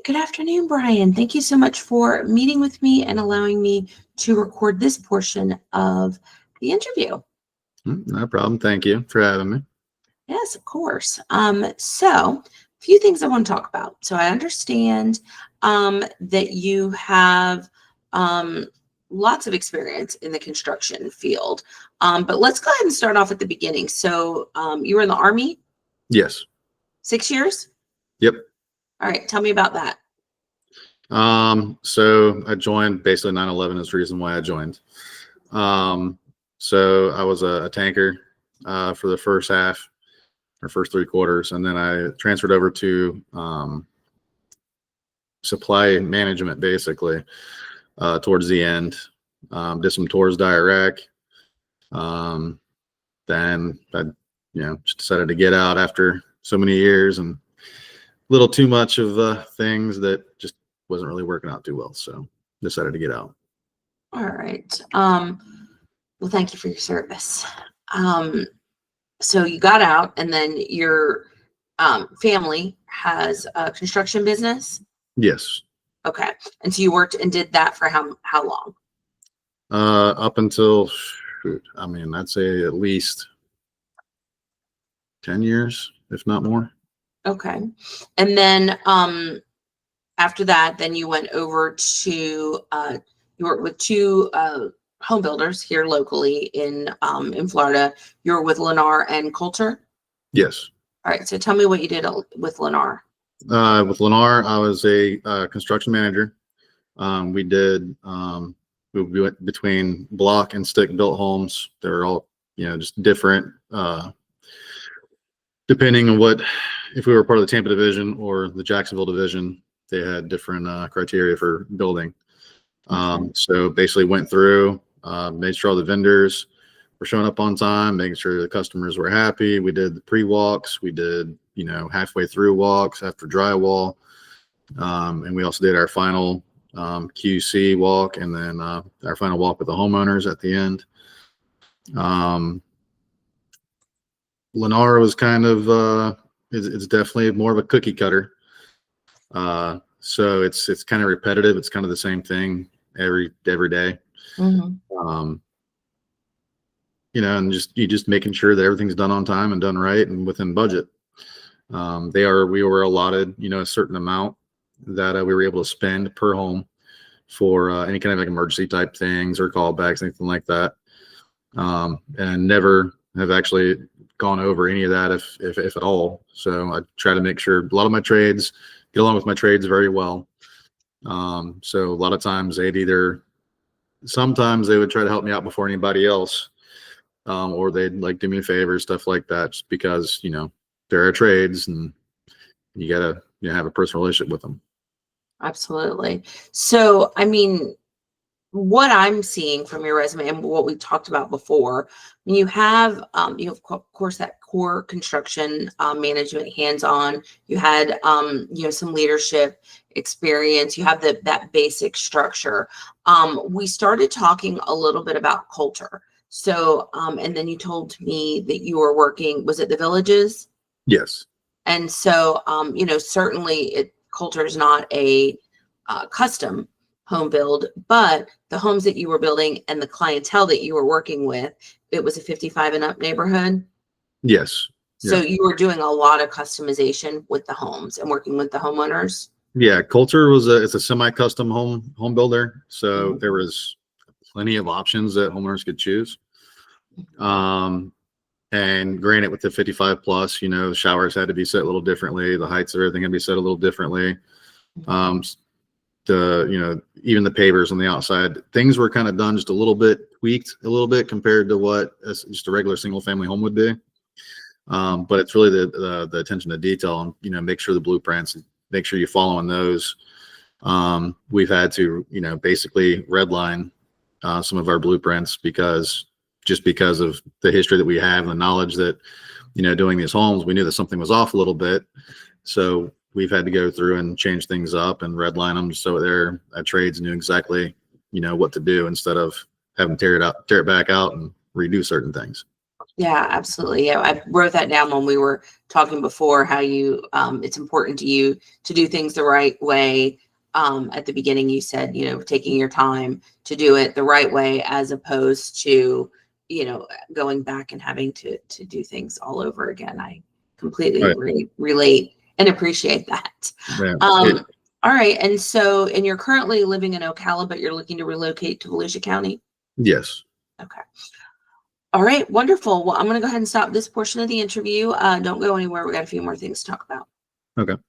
Good afternoon, Brian. Thank you so much for meeting with me and allowing me to record this portion of the interview. No problem. Thank you for having me. Yes, of course. So a few things I want to talk about. So I understand that you have lots of experience in the construction field. But let's go ahead and start off at the beginning. So you were in the Army? Yes. 6 years? Yep. All right. Tell me about that. So I joined, basically 9/11 is the reason why I joined. So I was a tanker for the first half or first 3 quarters, and then I transferred over to supply management basically towards the end. Did some tours to Iraq. Then I just decided to get out after so many years and a little too much of things that just wasn't really working out too well. So decided to get out. All right. Well, thank you for your service. So you got out, and then your family has a construction business? Yes. Okay. And so you worked and did that for how long? Up until, I'd say at least 10 years, if not more. Okay. And then after that, then you went over to you worked with two home builders here locally in Florida. You were with Lennar and Coulter? Yes. All right. So tell me what you did with Lennar. With Lennar, I was a construction manager. We went between block and stick built homes. They were all, just different, depending on if we were part of the Tampa division or the Jacksonville division. They had different criteria for building. So basically went through, made sure all the vendors were showing up on time, making sure the customers were happy. We did the pre-walks. We did, halfway through walks after drywall. And we also did our final QC walk, and then our final walk with the homeowners at the end. Lennar was kind of, it's definitely more of a cookie cutter. So it's kind of repetitive. It's kind of the same thing every day. Mm-hmm. And you just making sure that everything's done on time and done right and within budget. We were allotted, a certain amount that we were able to spend per home for any kind of like emergency type things or callbacks, anything like that. And never have actually gone over any of that if at all. So I try to make sure a lot of my trades get along with my trades very well. So a lot of times sometimes they would try to help me out before anybody else. Or they'd like do me a favor, stuff like that, just because, there are trades and you gotta have a personal relationship with them. Absolutely. So, what I'm seeing from your resume and what we talked about before, you have of course that core construction management hands-on. You had some leadership experience. You have that basic structure. We started talking a little bit about Coulter. So and then you told me that you were working, was it the Villages? Yes. And so certainly Coulter is not a custom home build, but the homes that you were building and the clientele that you were working with, it was a 55 and up neighborhood. Yes. So you were doing a lot of customization with the homes and working with the homeowners. Yeah, Coulter it's a semi-custom home builder, so there was plenty of options that homeowners could choose. And granted, with the 55 plus, showers had to be set a little differently. The heights of everything had to be set a little differently. Even the pavers on the outside, things were kind of done just a little bit, tweaked a little bit compared to what just a regular single family home would be. But it's really the attention to detail and, make sure the blueprints, make sure you're following those. We've had to, basically redline some of our blueprints because of the history that we have and the knowledge that, doing these homes, we knew that something was off a little bit. So we've had to go through and change things up and redline them so their trades knew exactly, what to do instead of having to tear it back out and redo certain things. Yeah, absolutely. Yeah, I wrote that down when we were talking before, how you it's important to you to do things the right way. At the beginning, you said, taking your time to do it the right way, as opposed to, going back and having to do things all over again. I completely Right. relate and appreciate that. Yeah. All right. And so, and you're currently living in Ocala, but you're looking to relocate to Volusia County. Yes. Okay. All right, wonderful. Well, I'm going to go ahead and stop this portion of the interview. Don't go anywhere. We got a few more things to talk about. Okay.